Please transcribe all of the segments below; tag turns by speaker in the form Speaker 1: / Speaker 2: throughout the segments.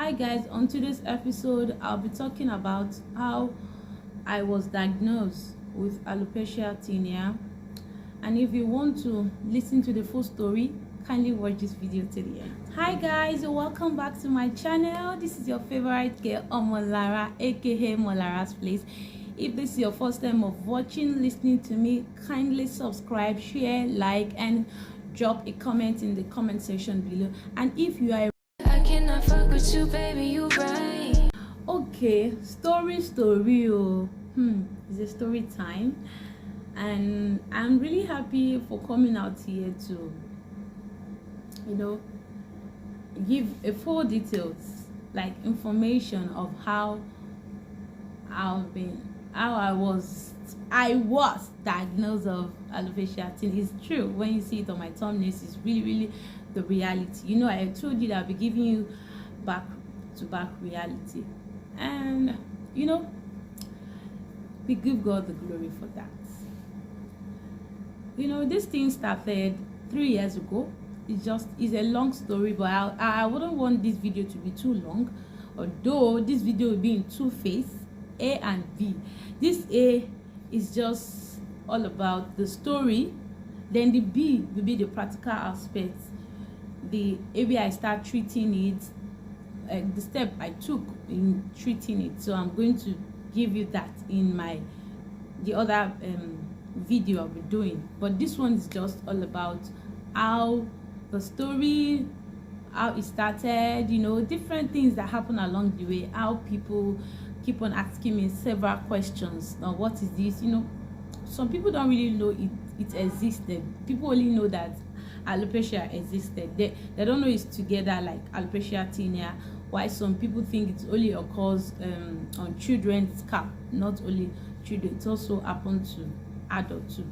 Speaker 1: Hi guys, on today's episode I'll be talking about how I was diagnosed with alopecia tinea, and if you want to listen to the full story, kindly watch this video till the end. Hi guys, welcome back to my channel. This is your favorite girl Omolara, aka Molara's Place. If this is your first time of watching, listening to me, kindly subscribe, share, like, and drop a comment in the comment section below. And if you are fuck with you, baby, you right. Okay, story oh. It's a story time, and I'm really happy for coming out here to give a full details, like information of how I was diagnosed of alopecia tinea. It's true. When you see it on my thumbnails, it's really the reality. I told you that I'll be giving you back to back reality, and we give God the glory for that. This thing started 3 years ago. It's a long story, but I wouldn't want this video to be too long, although this video will be in two phases, A and B. This A is just all about the story, then the B will be the practical aspects, the maybe I start treating it, the step I took in treating it. So I'm going to give you that in the other video I'll be doing, but this one is just all about how the story, how it started, different things that happen along the way, how people keep on asking me several questions. Now, what is this? Some people don't really know it existed. People only know that alopecia existed. They don't know it's together, like alopecia tinea. Why some people think it only occurs on children's scalp. Not only children, it also happens to adults too.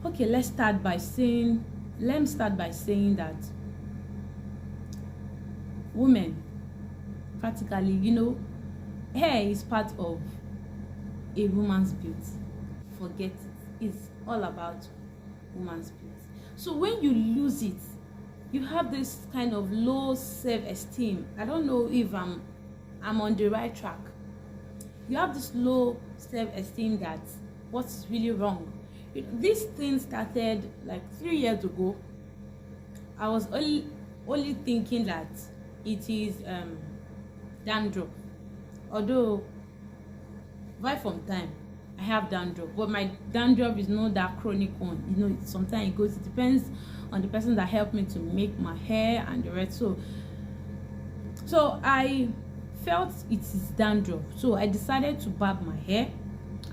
Speaker 1: Okay, let me start by saying that women, practically, hair is part of a woman's beauty. Forget it. It's all about woman's beauty. So when you lose it, you have this kind of low self-esteem. I don't know if I'm on the right track. You have this low self-esteem that what's really wrong. This thing started like 3 years ago. I was only thinking that it is dandruff, although right from time I have dandruff, but my dandruff is not that chronic one. Sometimes it depends on the person that helped me to make my hair and the rest. So I felt it is dandruff, so I decided to barb my hair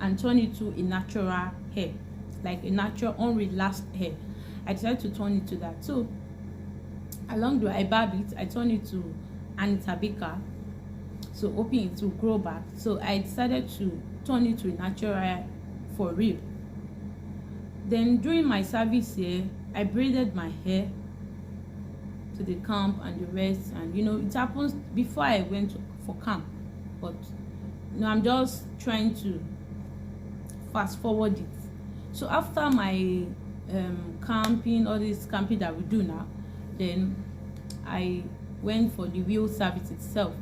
Speaker 1: and turn it to a natural hair, like a natural unrelaxed hair. I decided to turn it to that. So along the way I barb it, I turn it to anatabika, so hoping it will grow back. So I decided to turn it to a natural hair for real. Then during my service here, I braided my hair to the camp and the rest, and it happens before I went for camp, but I'm just trying to fast forward it. So after my camping, all this camping that we do now, then I went for the real service itself.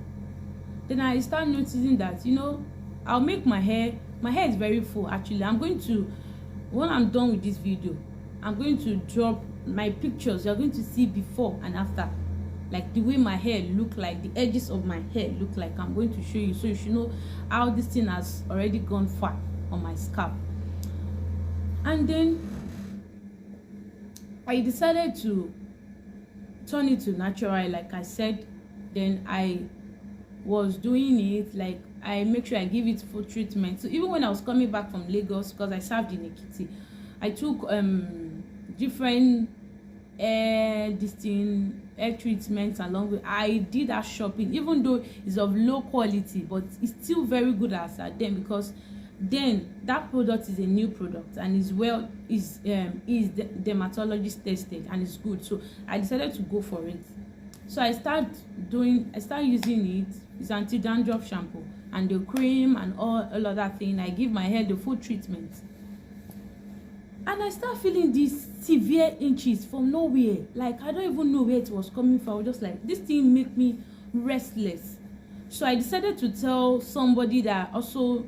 Speaker 1: Then I start noticing that I'll make my hair is very full. Actually, when I'm done with this video, I'm going to drop my pictures. You're going to see before and after, like the way my hair look, like the edges of my hair look like. I'm going to show you, so you should know how this thing has already gone far on my scalp. And then I decided to turn it to natural, like I said. Then I was doing it, like I make sure I give it full treatment. So even when I was coming back from Lagos, because I served in Ekiti, I took different hair treatments along with. I did that shopping, even though it's of low quality, but it's still very good as at then, because then that product is a new product and is dermatologist tested and it's good. So I decided to go for it. So I start using it. It's anti-dandruff shampoo and the cream and all other thing. I give my hair the full treatment, and I start feeling these severe itches from nowhere. Like I don't even know where it was coming from. Just like this thing make me restless. So I decided to tell somebody that also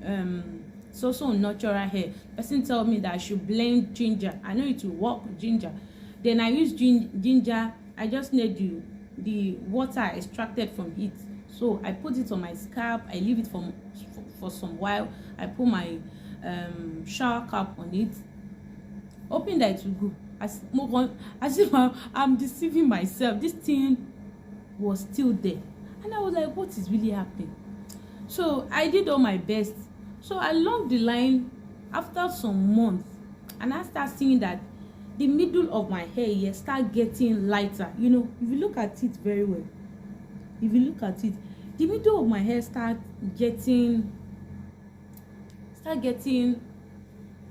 Speaker 1: it's also natural hair. Person tell me that I should blend ginger. I know it will work with ginger. Then I use ginger. I just need the water extracted from it. So I put it on my scalp. I leave it for some while. I put my shower cap on it, hoping that it will go. As if I'm deceiving myself. This thing was still there, and I was like, what is really happening? So I did all my best. So along the line, after some months, and I start seeing that the middle of my hair here start getting lighter. You know, if you look at it very well, if you look at it, the middle of my hair start getting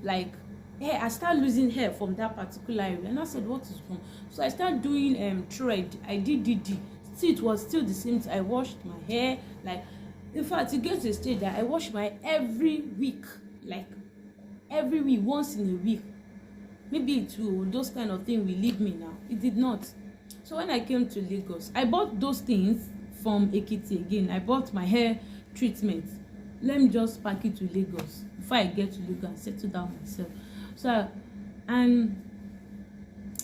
Speaker 1: like hair. I start losing hair from that particular area, and I said, what is wrong? So I start doing thread. I did still, it was still the same. I washed my hair, like, in fact, it gets to a stage that I wash my hair every week, like every week, once in a week. Maybe it will, those kind of things will leave me now. It did not. So when I came to Lagos, I bought those things from Ekiti again. I bought my hair treatment. Let me just pack it to Lagos before I get to Lagos and settle down myself. So and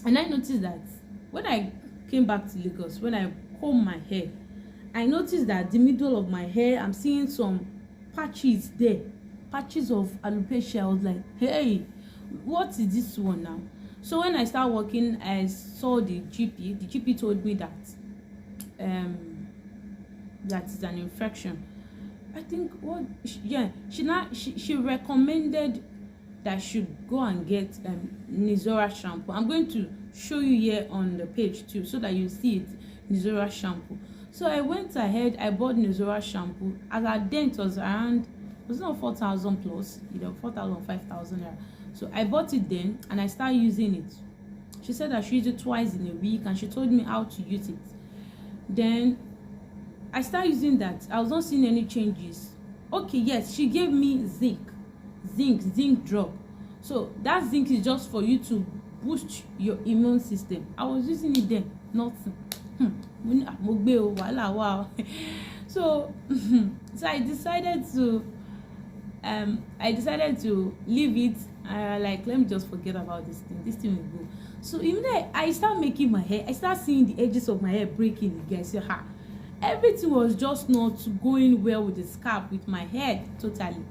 Speaker 1: I noticed that when I came back to Lagos, when I comb my hair, I noticed that the middle of my hair, I'm seeing some patches there, patches of alopecia. I was like, hey, what is this one now? So when I started working, I saw the GP. The GP told me that that is an infection. I think she recommended that I should go and get Nizora shampoo. I'm going to show you here on the page too, so that you see it. Nizora shampoo. So I went ahead, I bought Nizora shampoo. As at then, it was around, it was not 4,000 plus, 4,000, 5,000. So I bought it then, and I started using it. She said I should use it twice in a week, and she told me how to use it. Then I started using that. I was not seeing any changes. Okay, yes, she gave me zinc drop. So that zinc is just for you to boost your immune system. I was using it then, nothing. Wow. So I decided to leave it. Like, let me just forget about this thing will go. So even though I start making my hair, I start seeing the edges of my hair breaking again. So everything was just not going well with the scalp, with my hair totally.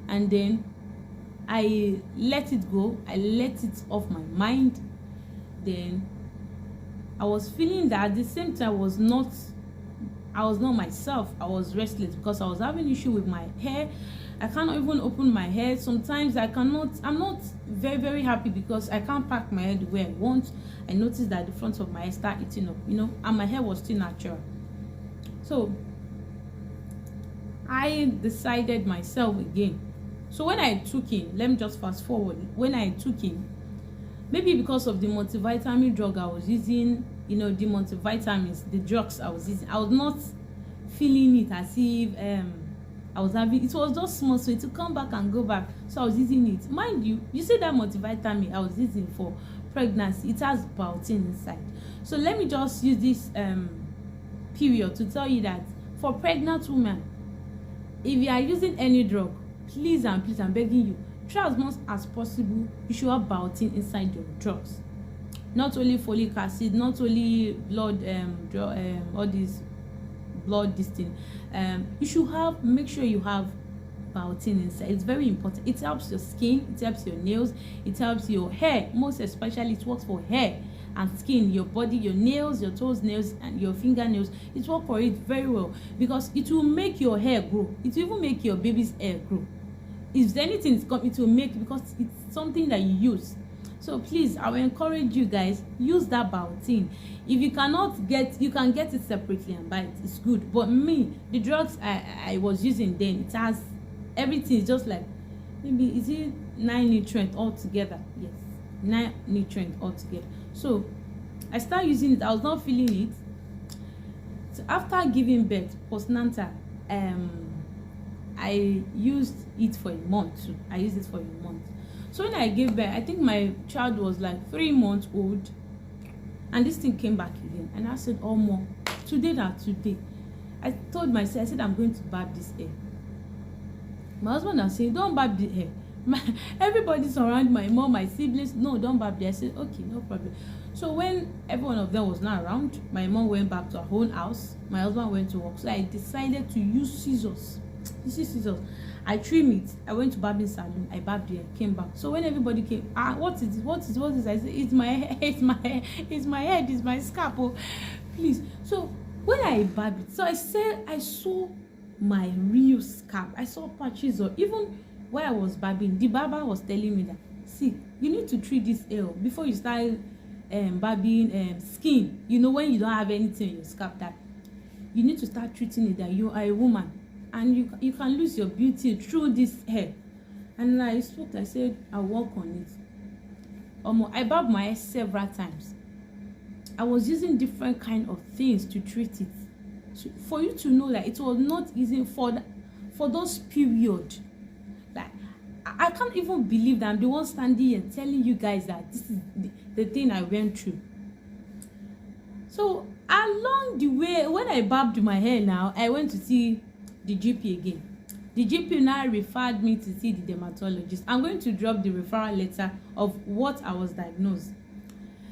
Speaker 1: And then I let it go. I let it off my mind. Then I was feeling that at the same time I was not myself. I was restless because I was having issue with my hair. I cannot even open my hair. Sometimes I'm not very, very happy because I can't pack my hair the way I want. I noticed that the front of my hair start eating up, and my hair was still natural. So I decided myself again. So when I took in, let me just fast forward. When I took in, maybe because of the multivitamin drug I was using, the multivitamins, the drugs I was using, I was not feeling it as if I was having, it was just small, so to come back and go back. So I was using it. Mind you see that multivitamin I was using for pregnancy, it has biotin inside. So let me just use this period to tell you that for pregnant women, if you are using any drug, please, I'm begging you, try as much as possible, you should have biotin inside your drugs. Not only folic acid, not only blood, all these blood this thing. You should make sure you have biotin inside. It's very important. It helps your skin, it helps your nails, it helps your hair. Most especially, it works for hair and skin, your body, your nails, your toes nails, and your fingernails. It works for it very well because it will make your hair grow. It will even make your baby's hair grow. If anything is coming, it will make, because it's something that you use. So please, I will encourage you guys, use that biotin. If you cannot get, you can get it separately and buy it. It's good. But me, the drugs I was using then, it has everything. It's just like, maybe, is it 9 nutrients altogether? Yes, 9 nutrients altogether. So I started using it. I was not feeling it. So after giving birth, postnatal, I used it for a month too. I used it for a month. So when I gave birth, I think my child was like 3 months old, and this thing came back again. And I said, oh more, today. I told myself, I said, I'm going to barb this hair. My husband was saying, don't barb the hair. Everybody's around, my mom, my siblings, no, don't barb the hair. I said, okay, no problem. So when every one of them was not around, my mom went back to her own house, my husband went to work, so I decided to use scissors. This is scissors. I trim it. I went to barbing salon. I barbed it. Came back. So when everybody came, what is this? I said, it's my hair. It's my head. It's my scalp. Oh, please. So when I barbed it, so I said I saw my real scalp. I saw patches, or even while I was barbing, the barber was telling me that, see, you need to treat this hair before you start barbing skin. You know, when you don't have anything in your scalp, that you need to start treating it that you are a woman. And you can lose your beauty through this hair. And I spoke, I said, I'll work on it. I barbed my hair several times. I was using different kind of things to treat it. So for you to know that it was not easy for those period. Like, I can't even believe that I'm the one standing here telling you guys that this is the thing I went through. So along the way, when I barbed my hair now, I went to see the GP again. The GP now referred me to see the dermatologist. I'm going to drop the referral letter of what I was diagnosed.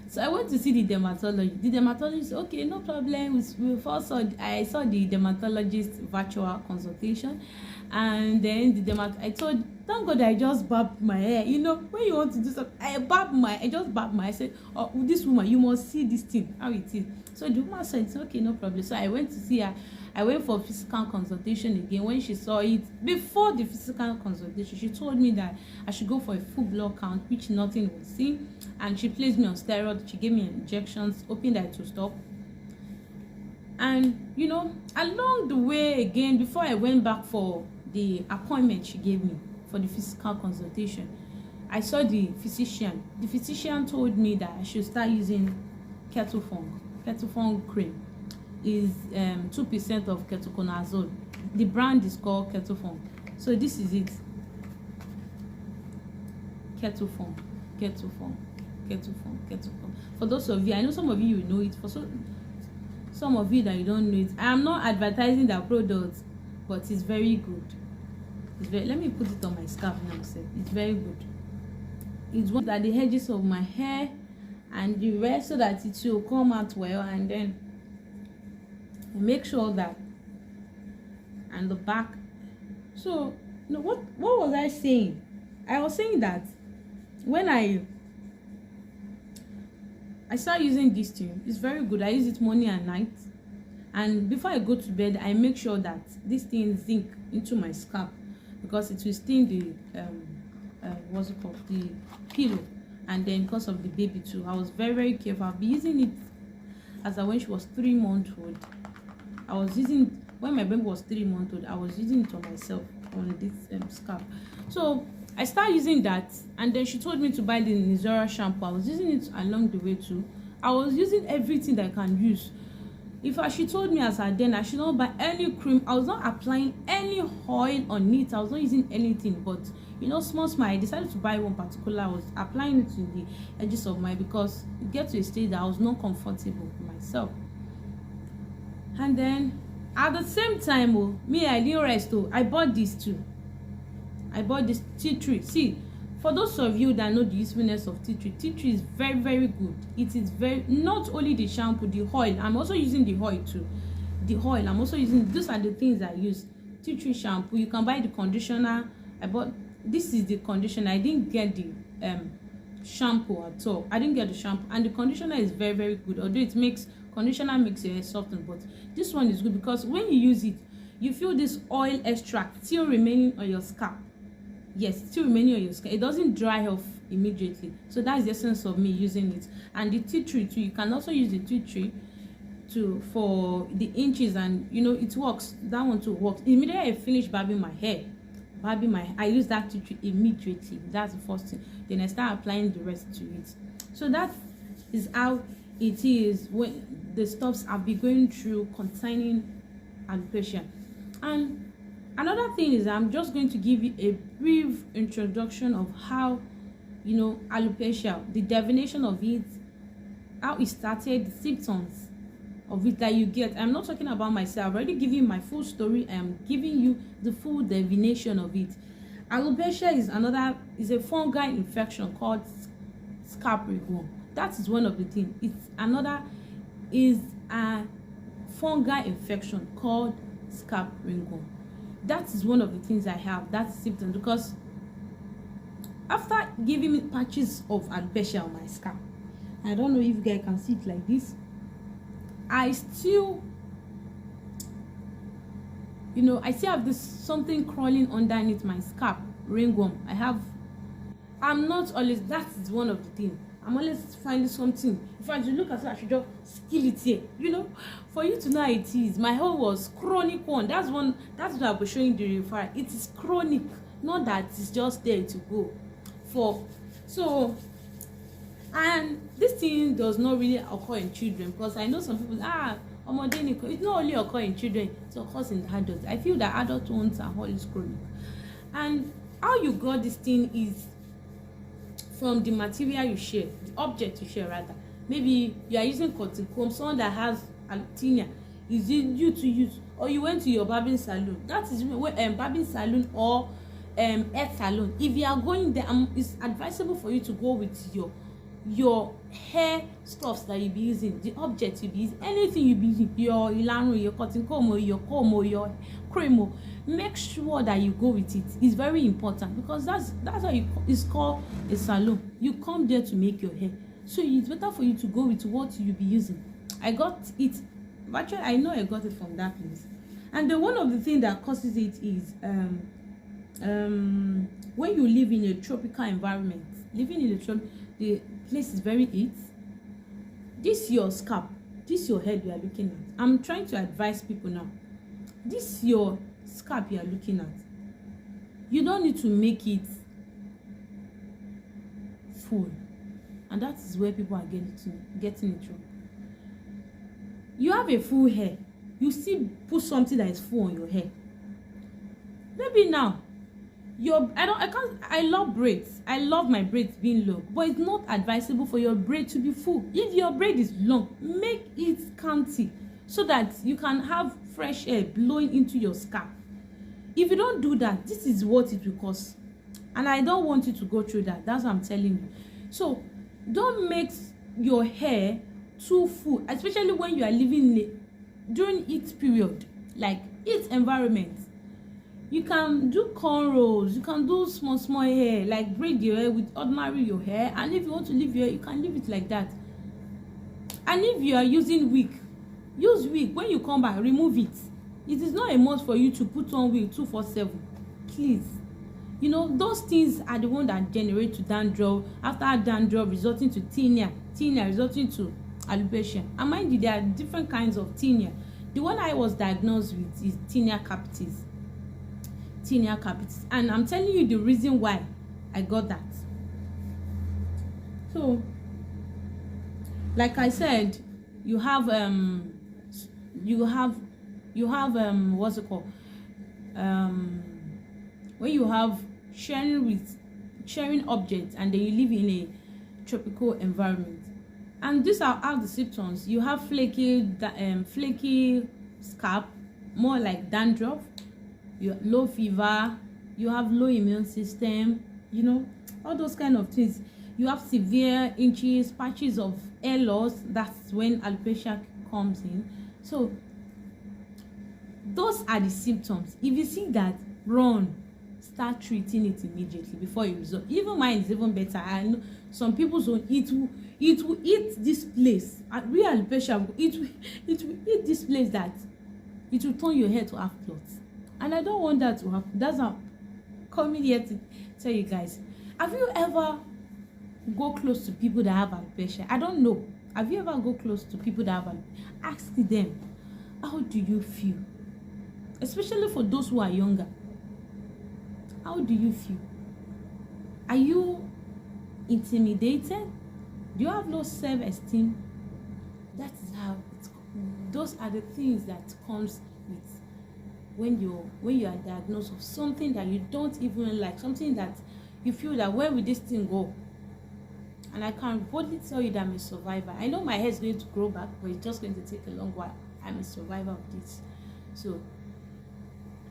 Speaker 1: So I went to see the dermatologist. The dermatologist said, okay, no problem. I saw the dermatologist virtual consultation, and then I told, thank God I just barbed my hair. You know, when you want to do something, I just barbed my hair. I said, oh, this woman, you must see this thing, how it is. So the woman said, it's okay, no problem. So I went to see her. I went for physical consultation again. When she saw it, before the physical consultation, she told me that I should go for a full blood count, which nothing was seen. And she placed me on steroids. She gave me injections, hoping that it would stop. And, you know, along the way again, before I went back for the appointment she gave me for the physical consultation, I saw the physician. The physician told me that I should start using ketoform cream. Is 2% of ketoconazole. The brand is called Ketoform. So this is it. Ketoform. For those of you, I know some of you know it. For some of you that you don't know it, I am not advertising that product, but it's very good. Let me put it on my scalp now. Sir. It's very good. It's one at the edges of my hair and the rest, so that it will come out well, and then make sure that, and the back. So you know, what was I saying? I was saying that when I start using this thing, it's very good. I use it morning and night, and before I go to bed, I make sure that this thing zinc into my scalp, because it will stain the what's it called, the pillow. And then because of the baby too, I was very, very careful. I've been using it as when she was 3 months old. I was using, when my baby was 3 months old, I was using it on myself on this scalp. So I started using that, and then she told me to buy the Nizora shampoo. I was using it along the way too. I was using everything that I can use. She told me as I then I should not buy any cream. I was not applying any oil on it. I was not using anything, but you know, small. I decided to buy one particular. I was applying it to the edges of my, because it gets to a stage that I was not comfortable with myself. And then at the same time, I didn't rest. I bought this too. I bought this tea tree. See, for those of you that know the usefulness of tea tree is very, very good. It is very, not only the shampoo, the oil. I'm also using the oil too. The oil, I'm also using, those are the things I use. Tea tree shampoo. You can buy the conditioner. This is the conditioner. I didn't get the shampoo at all. I didn't get the shampoo, and the conditioner is very, very good. Although conditioner makes your hair soften, but this one is good because when you use it, you feel this oil extract still remaining on your scalp. Yes, still remaining on your scalp. It doesn't dry off immediately. So that's the essence of me using it. And the tea tree too, you can also use the tea tree for the inches, and you know it works. That one too works. Immediately I finish barbing my hair, I use that tea tree immediately. That's the first thing. Then I start applying the rest to it. So that is how it is when the stuffs I've been going through concerning alopecia. And another thing is, I'm just going to give you a brief introduction of how, you know, alopecia, the definition of it, how it started, the symptoms of it that you get. I'm not talking about myself. I've already given you my full story. I am giving you the full definition of it. Alopecia is a fungal infection called scalp ringworm. That is one of the things. Another is a fungal infection called scalp ringworm. That is one of the things I have. That's symptoms, because after giving me patches of alopecia on my scalp, I don't know if you guys can see it like this, I still have this something crawling underneath my scalp, ringworm. I'm not always, that is one of the things. I'm always finding something. If I just look at it, I should just skill it here. For you to know how it is. My hair was chronic one. That's what I was showing the referral. It is chronic, not that it's just there to go for. So, and this thing does not really occur in children, because I know some people it's not only occur in children, it occurs in adults. I feel that adult ones are always chronic. And how you got this thing is from the material you share, the object you share rather. Maybe you are using cotton comb, someone that has TINEA is due to use, or you went to your barbing salon. That is barbing salon or hair salon. If you are going there, it's advisable for you to go with your hair stuffs that you be using, the objects you be using, anything you be using, your ilano, your cotton comb, or your comb, or your cream. Make sure that you go with it. It's very important, because that's why it's called a salon. You come there to make your hair, so it's better for you to go with what you be using. I got it, actually I know I got it from that place. And then one of the things that causes it is when you live in a tropical environment, the place is very heat. This your scalp, this your head you are looking at. I'm trying to advise people now. This your scalp you are looking at. You don't need to make it full, and that is where people are getting in trouble. You have a full hair, you still put something that is full on your hair. Maybe now I love braids. I love my braids being long, but it's not advisable for your braid to be full. If your braid is long, make it scanty so that you can have fresh air blowing into your scalp. If you don't do that, this is what it will cause, and I don't want you to go through that. That's what I'm telling you. So don't make your hair too full, especially when you are living during heat period, like heat environment. You can do cornrows, you can do small hair, like braid your hair with ordinary your hair, and if you want to leave your hair, you can leave it like that. And if you are using wig, use wig. When you come back, remove it. It is not a must for you to put on wig 247. Please. Those things are the ones that generate to dandruff. After dandruff, resulting to tinea resulting to alopecia. And mind you, there are different kinds of tinea. The one I was diagnosed with is tinea capitis. And I'm telling you the reason why I got that. So, like I said, you have what's it called? When you have sharing objects, and then you live in a tropical environment, and these are the symptoms. You have flaky scalp, more like dandruff. You have low fever, you have low immune system, all those kind of things. You have severe itches, patches of hair loss. That's when alopecia comes in. So those are the symptoms. If you see that, run, start treating it immediately before you resolve. Even mine is even better. I know some people's own, it will eat this place. Real alopecia, it will eat this place that it will turn your hair to have clots. And I don't want that to happen. That's how I'm coming here to tell you guys. Have you ever go close to people that have alopecia? I don't know. Have you ever go close to people that have alopecia? Ask them, how do you feel? Especially for those who are younger. How do you feel? Are you intimidated? Do you have low self-esteem? That is how it's. Those are the things that comes with when you are diagnosed with something that you don't even like, something that you feel that where will this thing go? And I can boldly tell you that I'm a survivor. I know my hair is going to grow back, but it's just going to take a long while. I'm a survivor of this. So,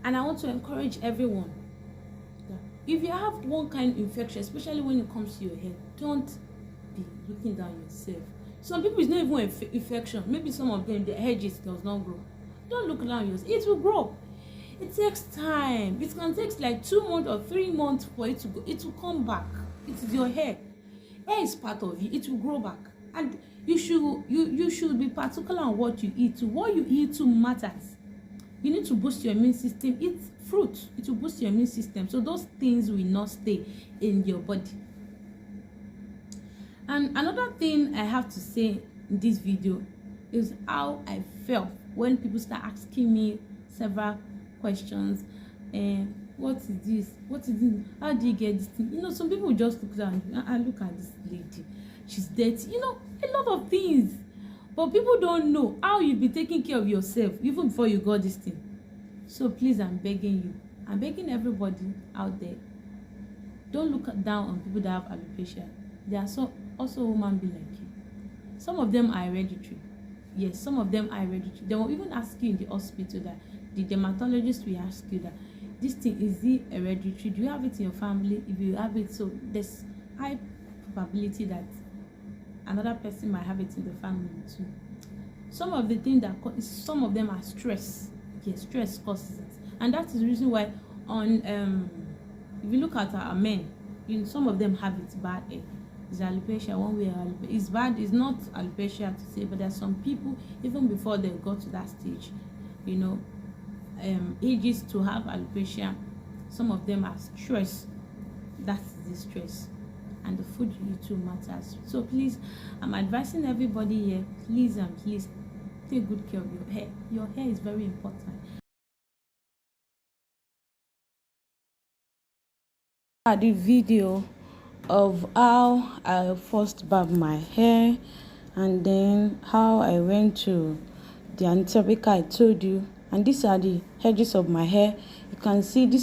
Speaker 1: and I want to encourage everyone that if you have one kind of infection, especially when it comes to your hair, don't be looking down yourself. Some people, it's not even an infection. Maybe some of them, their hair just does not grow. Don't look down yourself. It will grow. It takes time. It can take like 2 months or 3 months for it to go. It will come back. It is your hair. Hair is part of you. It will grow back. And you should be particular on what you eat. What you eat too matters. You need to boost your immune system. Eat fruit. It will boost your immune system. So those things will not stay in your body. And another thing I have to say in this video is how I felt when people start asking me several questions. What is this? What is this? How do you get this thing? You know, some people just look down and look at this lady. She's dirty. You know, a lot of things. But people don't know how you be taking care of yourself even before you got this thing. So please, I'm begging you. I'm begging everybody out there. Don't look down on people that have alopecia. They are also human beings like you. Some of them are hereditary. Yes, some of them are hereditary. They will even ask you in the hospital that the dermatologist will ask you that this thing, is it hereditary? Do you have it in your family? If you have it, so there's high probability that another person might have it in the family too. Some of the things that some of them are stress. Yes, stress causes it, and that is the reason why on if you look at our men, you know, some of them have it bad hair. It's alopecia one way or alopecia. It's bad. It's not alopecia to say, but there's some people even before they got to that stage, you know, ages to have alopecia. Some of them are stress. That's the stress, and the food you eat too matters. So please, I'm advising everybody here, please and please take good care of your hair. Your hair is very important. The video of how I first barbed my hair, and then how I went to the anaesthetic I told you, and these are the edges of my hair. You can see this